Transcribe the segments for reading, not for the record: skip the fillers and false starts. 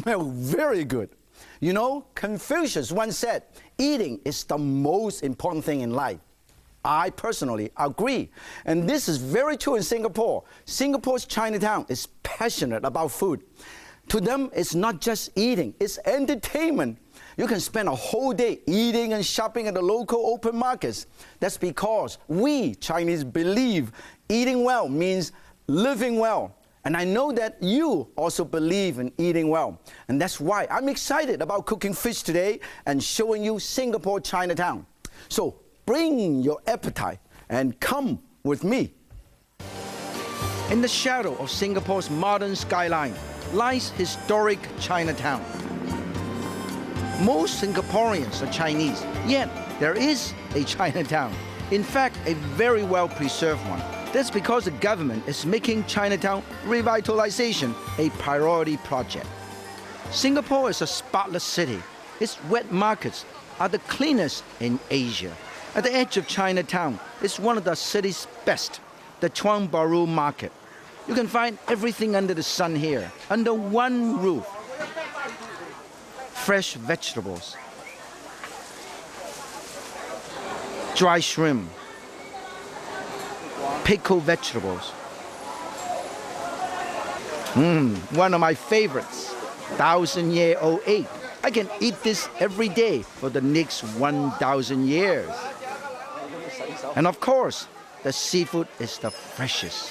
smell very good. You know, Confucius once said, eating is the most important thing in life. I personally agree. And this is very true in Singapore. Singapore's Chinatown is passionate about food. To them, it's not just eating, it's entertainment. You can spend a whole day eating and shopping at the local open markets. That's because we Chinese believe eating well means living well. And I know that you also believe in eating well. And that's why I'm excited about cooking fish today and showing you Singapore Chinatown. So bring your appetite and come with me. In the shadow of Singapore's modern skyline lies historic Chinatown. Most Singaporeans are Chinese, yet there is a Chinatown. In fact, a very well-preserved one. That's because the government is making Chinatown revitalization a priority project. Singapore is a spotless city. Its wet markets are the cleanest in Asia. At the edge of Chinatown is one of the city's best, the Tuan Baru Market. You can find everything under the sun here, under one roof. Fresh vegetables, dry shrimp, pickled vegetables. One of my favorites, 1,000-year-old egg. I can eat this every day for the next 1,000 years. And of course, the seafood is the freshest.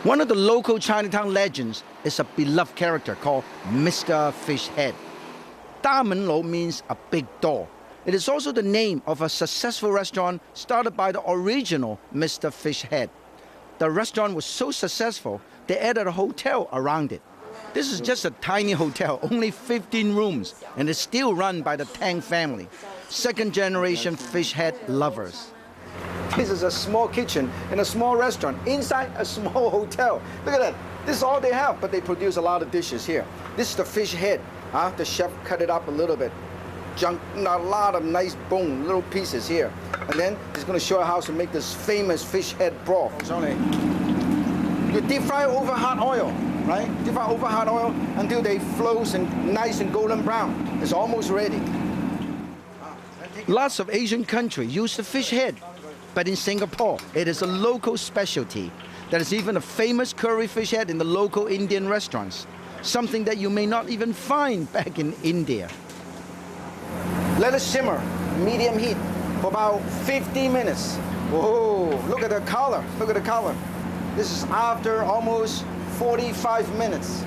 One of the local Chinatown legends is a beloved character called Mr. Fish Head. Da Men Lo means a big door. It is also the name of a successful restaurant started by the original Mr. Fish Head. The restaurant was so successful, they added a hotel around it. This is just a tiny hotel, only 15 rooms, and it's still run by the Tang family, second-generation fish head lovers. This is a small kitchen in a small restaurant inside a small hotel. Look at that. This is all they have, but they produce a lot of dishes here. This is the fish head. The chef cut it up a little bit. A lot of nice bone, little pieces here. And then he's going to show you how to make this famous fish head broth. It's only you deep fry over hot oil, right? Deep fry over hot oil until they flows and nice and golden brown. It's almost ready. Lots of Asian countries use the fish head. But in Singapore, it is a local specialty. There is even a famous curry fish head in the local Indian restaurants, something that you may not even find back in India. Let it simmer, medium heat, for about 50 minutes. Whoa, look at the color, look at the color. This is after almost 45 minutes.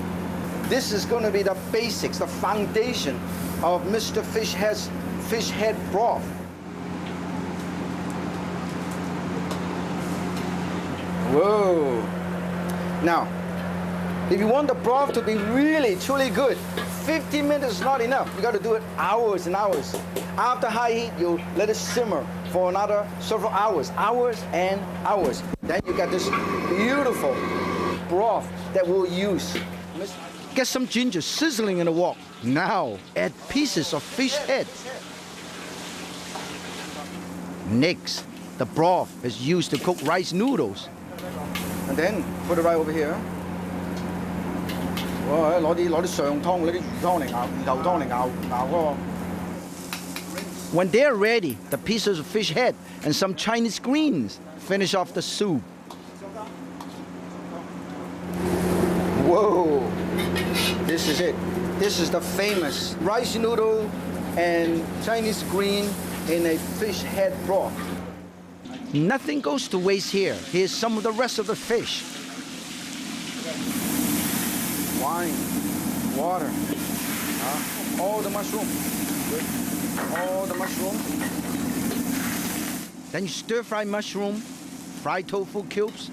This is going to be the basics, the foundation of Mr. Fish Head broth. Whoa. Now, if you want the broth to be really, truly good, 50 minutes is not enough. You got to do it hours and hours. After high heat, you let it simmer for another several hours, hours and hours. Then you got this beautiful broth that we'll use. Get some ginger sizzling in the wok. Now, add pieces of fish head. Next, the broth is used to cook rice noodles. And then put it right over here. When they're ready, the pieces of fish head and some Chinese greens finish off the soup. Whoa! This is it. This is the famous rice noodle and Chinese green in a fish head broth. Nothing goes to waste here. Here's some of the rest of the fish. Wine, water, all the mushroom. All the mushroom. Then you stir fry mushroom, fry tofu cubes,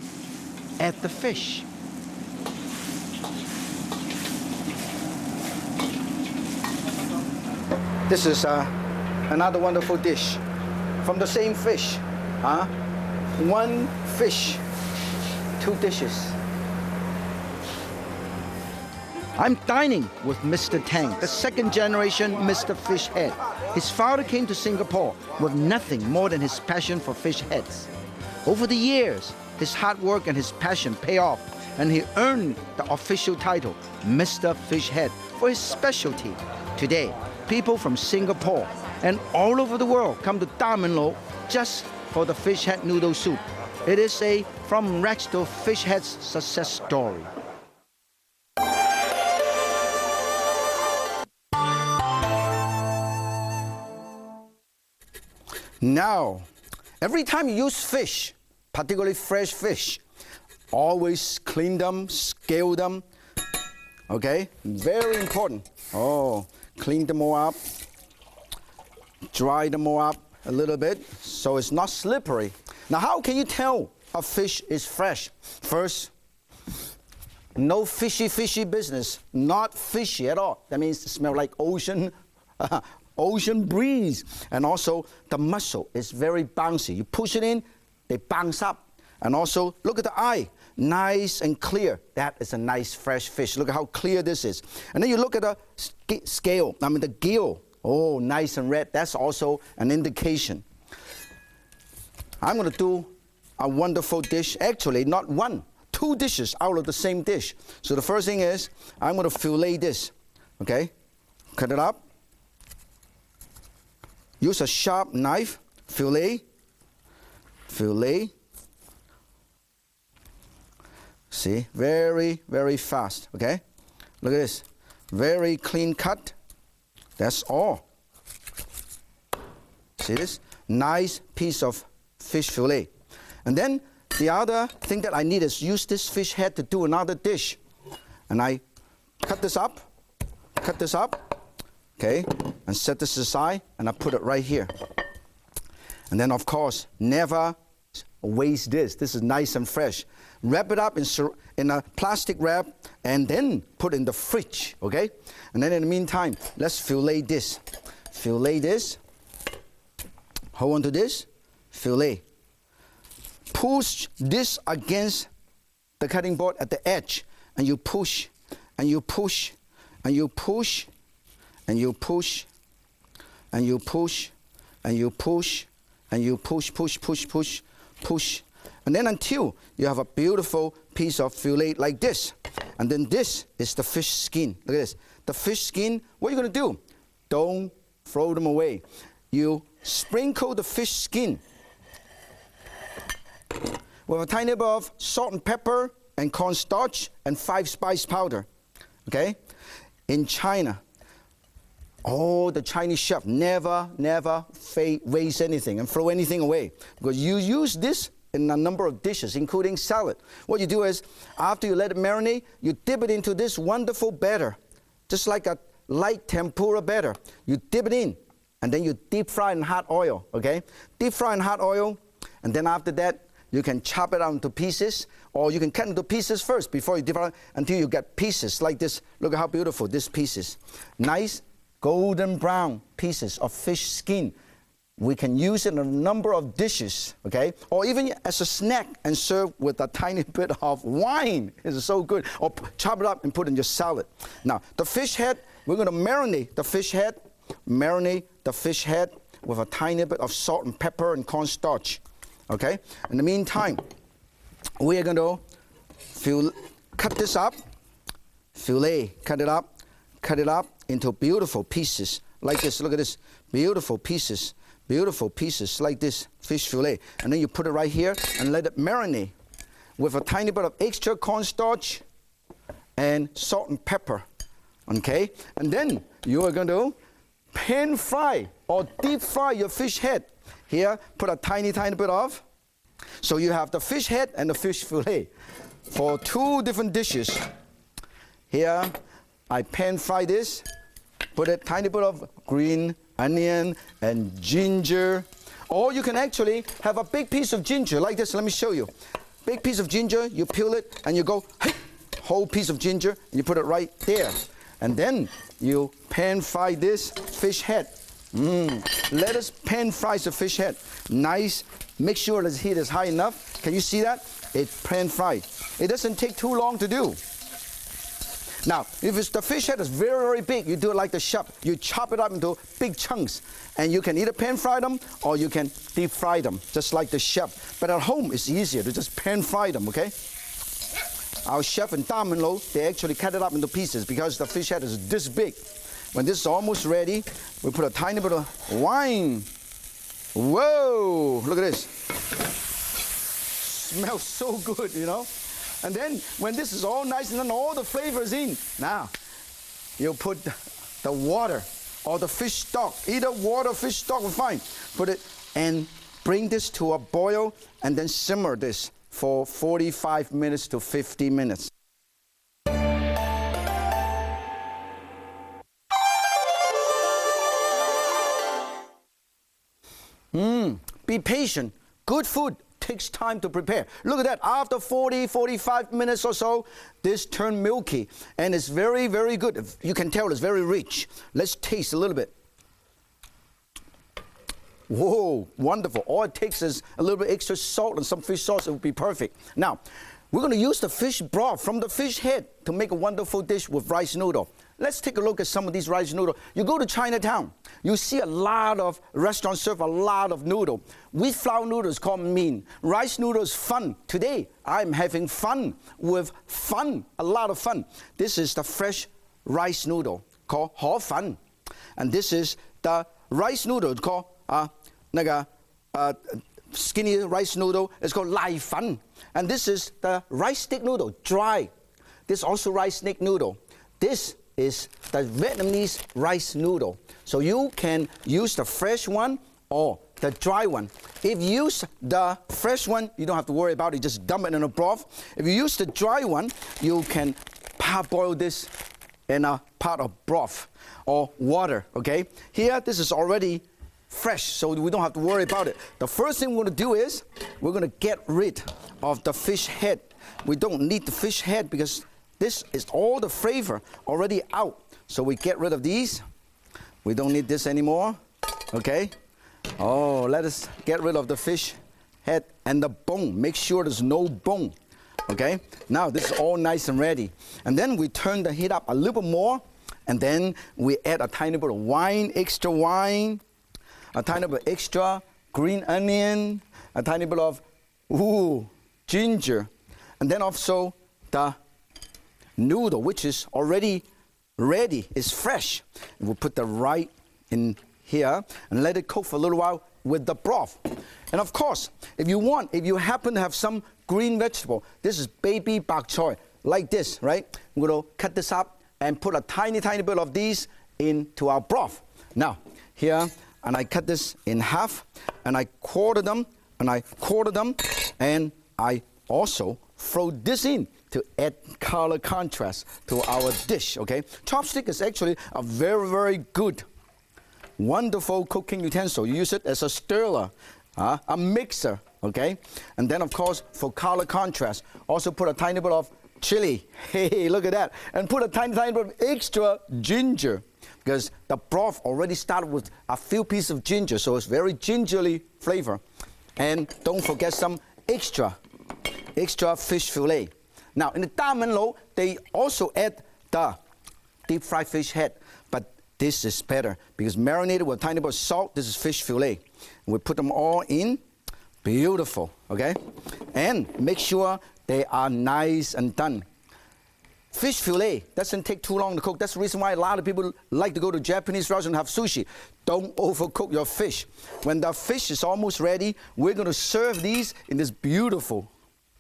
add the fish. This is another wonderful dish from the same fish. One fish, two dishes. I'm dining with Mr. Tang, the second generation Mr. Fish Head. His father came to Singapore with nothing more than his passion for fish heads. Over the years, his hard work and his passion pay off, and he earned the official title, Mr. Fish Head, for his specialty. Today, people from Singapore and all over the world come to Damenlo just for the fish head noodle soup. It is a from rags to fish heads success story. Now, every time you use fish, particularly fresh fish, always clean them, scale them, okay? Very important. Oh, clean them all up, dry them all up a little bit so it's not slippery. Now, how can you tell a fish is fresh? First, no fishy business, not fishy at all. That means it smells like ocean breeze. And also the muscle is very bouncy. You push it in, they bounce up. And also look at the eye, nice and clear. That is a nice fresh fish. Look at how clear this is. And then you look at the scale, the gill. Oh, nice and red. That's also an indication. I'm going to do a wonderful dish. Actually, not one, 2 dishes out of the same dish. So the first thing is I'm going to fillet this. Okay, cut it up. Use a sharp knife, fillet. See, very fast, okay? Look at this, very clean cut. That's all. See this? Nice piece of fish fillet. And then the other thing that I need is use this fish head to do another dish. And I cut this up, okay, and set this aside, and I put it right here. And then, of course, never waste this. This is nice and fresh. Wrap it up in a plastic wrap, and then put it in the fridge, okay? And then in the meantime, let's fillet this. Fillet this. Hold on to this. Fillet. Push this against the cutting board at the edge, and you push, and you push, and you push, and you push, and you push, and you push, and you push, and then until you have a beautiful piece of fillet like this. And then this is the fish skin. Look at this. The fish skin, what are you going to do? Don't throw them away. You sprinkle the fish skin with a tiny bit of salt and pepper and cornstarch and 5 spice powder. Okay? In China, the Chinese chef never waste anything and throw anything away, because you use this in a number of dishes, including salad. What you do is, after you let it marinate, you dip it into this wonderful batter, just like a light tempura batter. You dip it in, and then you deep fry in hot oil, okay? Deep fry in hot oil, and then after that, you can chop it out into pieces, or you can cut into pieces first before you deep fry until you get pieces like this. Look at how beautiful this piece is. Nice golden brown pieces of fish skin. We can use it in a number of dishes, okay? Or even as a snack and serve with a tiny bit of wine. It's so good. Or chop it up and put it in your salad. Now, the fish head, we're going to marinate the fish head with a tiny bit of salt and pepper and cornstarch, okay? In the meantime, we are going to cut this up, fillet, cut it up into beautiful pieces like this. Look at this, beautiful pieces like this, fish fillet. And then you put it right here and let it marinate with a tiny bit of extra cornstarch and salt and pepper, okay? And then you are going to pan fry or deep fry your fish head. Here, put a tiny bit of. So you have the fish head and the fish fillet for 2 different dishes. Here, I pan fry this, put a tiny bit of green onion and ginger. Or you can actually have a big piece of ginger like this. Let me show you. Big piece of ginger, you peel it and you go, hey, whole piece of ginger, and you put it right there. And then you pan fry this fish head. Let us pan fry the fish head. Nice. Make sure the heat is high enough. Can you see that? It's pan fried. It doesn't take too long to do. Now, if it's the fish head is very, very big, you do it like the chef. You chop it up into big chunks. And you can either pan fry them or you can deep fry them, just like the chef. But at home, it's easier to just pan fry them, okay? Our chef in Damenlo, they actually cut it up into pieces because the fish head is this big. When this is almost ready, we put a tiny bit of wine. Whoa, look at this. Smells so good, you know? And then when this is all nice and then all the flavors in, now you put the water or the fish stock, either water or fish stock will fine. Put it and bring this to a boil and then simmer this for 45 minutes to 50 minutes. Be patient. Good food takes time to prepare. Look at that. After 40, 45 minutes or so, this turned milky. And it's very, very good. You can tell it's very rich. Let's taste a little bit. Whoa, wonderful. All it takes is a little bit extra salt and some fish sauce. It will be perfect. Now, we're going to use the fish broth from the fish head to make a wonderful dish with rice noodle. Let's take a look at some of these rice noodles. You go to Chinatown, you see a lot of restaurants serve a lot of noodle. Wheat flour noodles called mean. Rice noodles fun. Today, I'm having fun with fun, a lot of fun. This is the fresh rice noodle called Ho Fan. And this is the rice noodle called skinny rice noodle. It's called Lai Fan. And this is the rice stick noodle, dry. This is also rice stick noodle. This is the Vietnamese rice noodle. So you can use the fresh one or the dry one. If you use the fresh one, you don't have to worry about it. Just dump it in a broth. If you use the dry one, you can parboil this in a pot of broth or water, okay? Here, this is already fresh, so we don't have to worry about it. The first thing we're going to do is we're going to get rid of the fish head. We don't need the fish head because this is all the flavor already out. So we get rid of these. We don't need this anymore, okay? Oh, let us get rid of the fish head and the bone. Make sure there's no bone, okay? Now this is all nice and ready. And then we turn the heat up a little bit more, and then we add a tiny bit of wine, extra wine, a tiny bit of extra green onion, a tiny bit of ginger, and then also the noodle, which is already ready, is fresh. And we'll put the right in here and let it cook for a little while with the broth. And of course, if you happen to have some green vegetable, this is baby bok choy, like this, right? We're going to cut this up and put a tiny, tiny bit of these into our broth. Now, here, and I cut this in half, and I quarter them, and I also throw this in to add color contrast to our dish, okay? Chopstick is actually a very, very good, wonderful cooking utensil. You use it as a stirrer, a mixer, okay? And then, of course, for color contrast, also put a tiny bit of chili. Hey, look at that. And put a tiny, tiny bit of extra ginger, because the broth already started with a few pieces of ginger, so it's very gingerly flavor. And don't forget some extra fish fillet. Now, in the Damenlo, they also add the deep fried fish head, but this is better because marinated with a tiny bit of salt. This is fish fillet. And we put them all in. Beautiful, okay? And make sure they are nice and done. Fish fillet doesn't take too long to cook. That's the reason why a lot of people like to go to Japanese restaurants and have sushi. Don't overcook your fish. When the fish is almost ready, we're going to serve these in this beautiful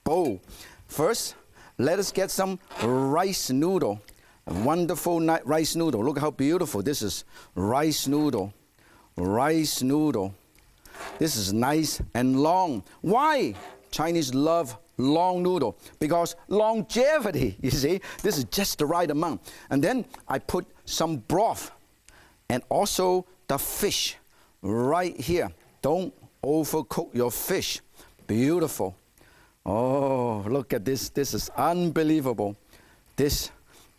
bowl. First, let us get some rice noodle. A wonderful rice noodle. Look how beautiful this is. Rice noodle. Rice noodle. This is nice and long. Why? Chinese love long noodle because longevity, you see. This is just the right amount. And then I put some broth and also the fish right here. Don't overcook your fish. Beautiful. Oh, look at this. This is unbelievable. This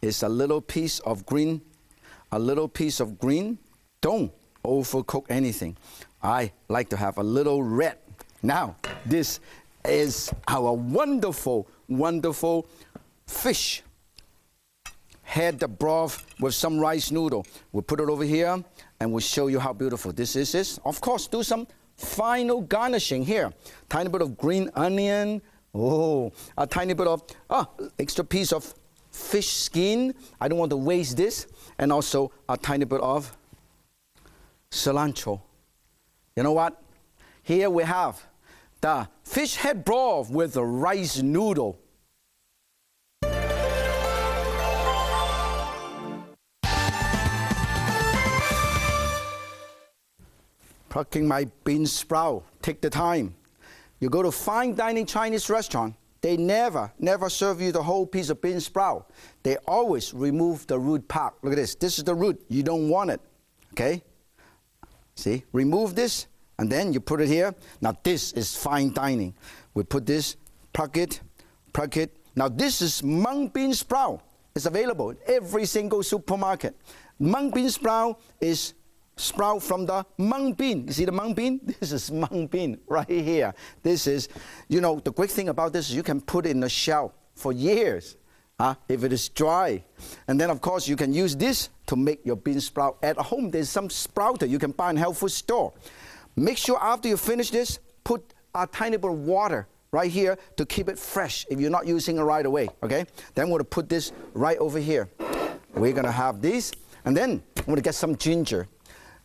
is a little piece of green. A little piece of green. Don't overcook anything. I like to have a little red. Now, this is our wonderful, wonderful fish head broth with some rice noodle. We'll put it over here and we'll show you how beautiful this is. Of course, do some final garnishing here. Tiny bit of green onion. Oh, a tiny bit of extra piece of fish skin. I don't want to waste this. And also a tiny bit of cilantro. You know what? Here we have the fish head broth with the rice noodle. Plucking my bean sprout. Take the time. You go to fine dining Chinese restaurant, they never serve you the whole piece of bean sprout. They always remove the root part. Look at this. This is the root. You don't want it. Okay? See? Remove this, and then you put it here. Now this is fine dining. We put this, pluck it. Now this is mung bean sprout. It's available in every single supermarket. Mung bean sprout is sprout from the mung bean. You see the mung bean? This is mung bean right here. This is, you know, the great thing about this is you can put it in the shell for years if it is dry. And then, of course, you can use this to make your bean sprout at home. There's some sprouter you can buy in health food store. Make sure after you finish this, put a tiny bit of water right here to keep it fresh if you're not using it right away, okay? Then we're going to put this right over here. We're going to have this, and then I'm going to get some ginger.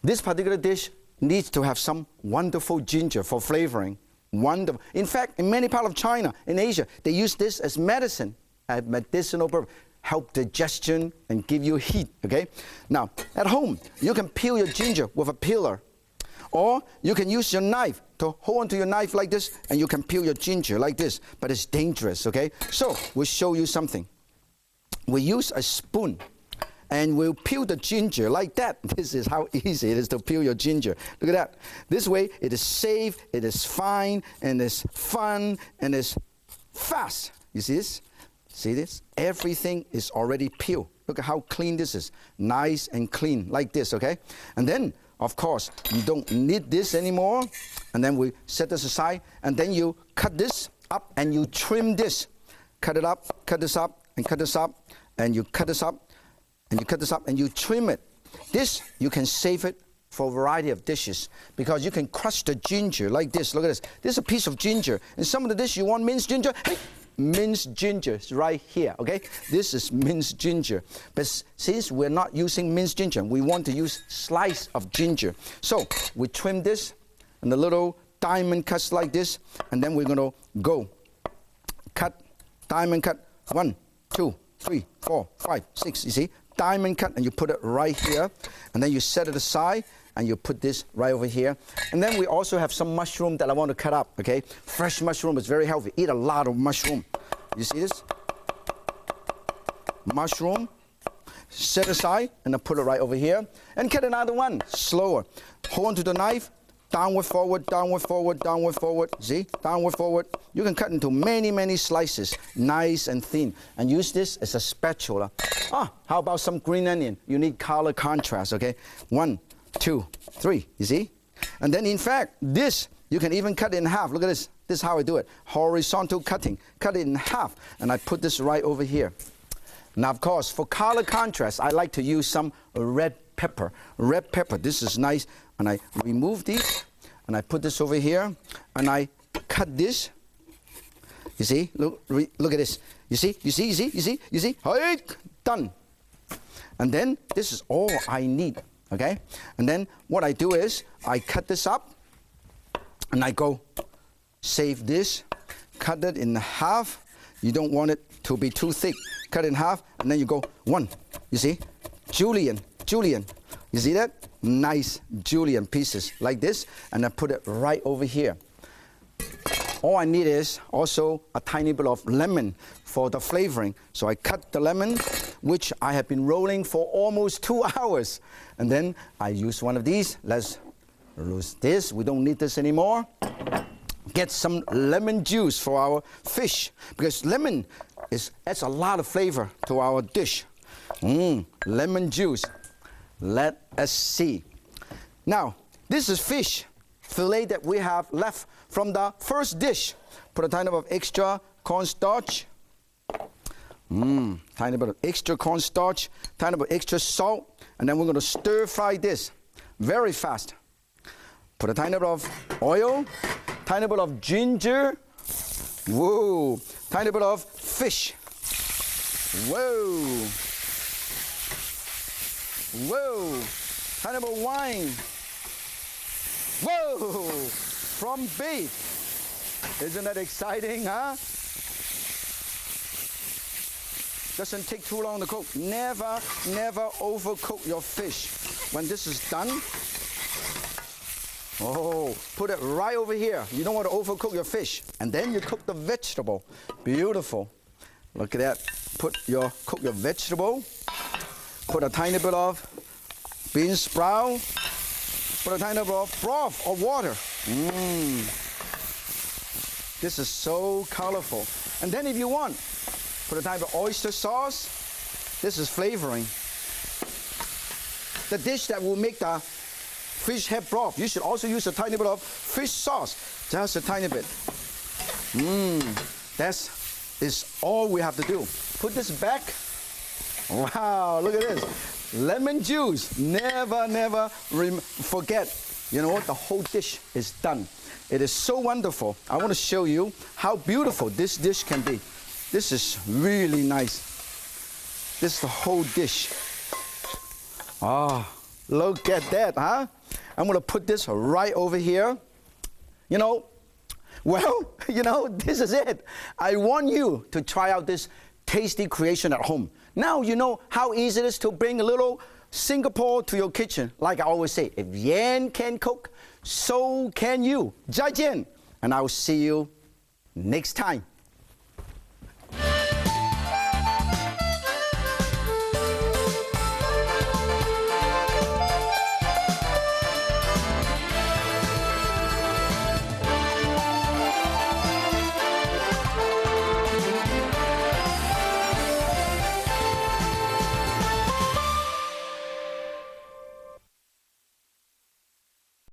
This particular dish needs to have some wonderful ginger for flavoring. Wonderful. In fact, in many parts of China, in Asia, they use this as medicine, as medicinal purpose, help digestion and give you heat, okay? Now, at home, you can peel your ginger with a peeler, or you can use your knife to hold onto your knife like this, and you can peel your ginger like this, but it's dangerous, okay? So, we'll show you something. We use a spoon, and we'll peel the ginger like that. This is how easy it is to peel your ginger. Look at that. This way, it is safe, it is fine, and it's fun, and it's fast. You see this? See this? Everything is already peeled. Look at how clean this is. Nice and clean, like this, okay? And then, of course, you don't need this anymore. And then we set this aside, and then you cut this up, and you trim this. Cut it up, cut this up, and cut this up, and you cut this up, and you cut this up and you trim it. This, you can save it for a variety of dishes because you can crush the ginger like this. Look at this. This is a piece of ginger. In some of the dish, you want minced ginger. Hey, minced ginger is right here, okay? This is minced ginger. But since we're not using minced ginger, we want to use slice of ginger. So we trim this and the little diamond cuts like this, and then we're going to go cut, diamond cut, 1, 2, 3, 4, 5, 6, you see? Diamond cut, and you put it right here, and then you set it aside, and you put this right over here. And then we also have some mushroom that I want to cut up, okay? Fresh mushroom is very healthy. Eat a lot of mushroom. You see this? Mushroom, set aside, and then put it right over here. And cut another one, slower. Hold on to the knife, downward, forward, downward, forward, downward, forward. See? Downward, forward. You can cut into many, many slices, nice and thin, and use this as a spatula. How about some green onion? You need color contrast, okay? 1, 2, 3, you see? And then, in fact, this, you can even cut it in half. Look at this. This is how I do it. Horizontal cutting. Cut it in half, and I put this right over here. Now, of course, for color contrast, I like to use some red pepper. Red pepper, this is nice. And I remove these, and I put this over here, and I cut this. You see? Look at this. You see? Hey, done. And then this is all I need, okay? And then what I do is I cut this up, and I go save this, cut it in half. You don't want it to be too thick. Cut it in half, and then you go 1. You see? Julienne. You see that? Nice julienne pieces like this, and I put it right over here. All I need is also a tiny bit of lemon for the flavoring. So I cut the lemon, which I have been rolling for almost 2 hours. And then I use one of these. Let's lose this. We don't need this anymore. Get some lemon juice for our fish, because lemon adds a lot of flavor to our dish. Lemon juice. Let us see. Now, this is fish fillet that we have left from the first dish. Put a tiny bit of extra cornstarch Tiny bit of extra cornstarch, tiny bit of extra salt, and then we're going to stir fry this very fast. Put a tiny bit of oil, tiny bit of ginger, whoa, tiny bit of fish, whoa, whoa, tiny bit of wine, whoa, from beef. Isn't that exciting, huh? Doesn't take too long to cook. Never, never overcook your fish. When this is done, oh, put it right over here. You don't want to overcook your fish. And then you cook the vegetable. Beautiful. Look at that. Cook your vegetable. Put a tiny bit of bean sprout. Put a tiny bit of broth or water. This is so colorful. And then if you want, put a tiny bit of oyster sauce. This is flavoring. The dish that will make the fish head broth. You should also use a tiny bit of fish sauce. Just a tiny bit. That is all we have to do. Put this back. Wow, look at this. Lemon juice. Never, never forget. You know what? The whole dish is done. It is so wonderful. I want to show you how beautiful this dish can be. This is really nice. This is the whole dish. Oh, look at that, huh? I'm going to put this right over here. You know, well, you know, this is it. I want you to try out this tasty creation at home. Now you know how easy it is to bring a little Singapore to your kitchen. Like I always say, if Yan can cook, so can you. 再见. And I will see you next time.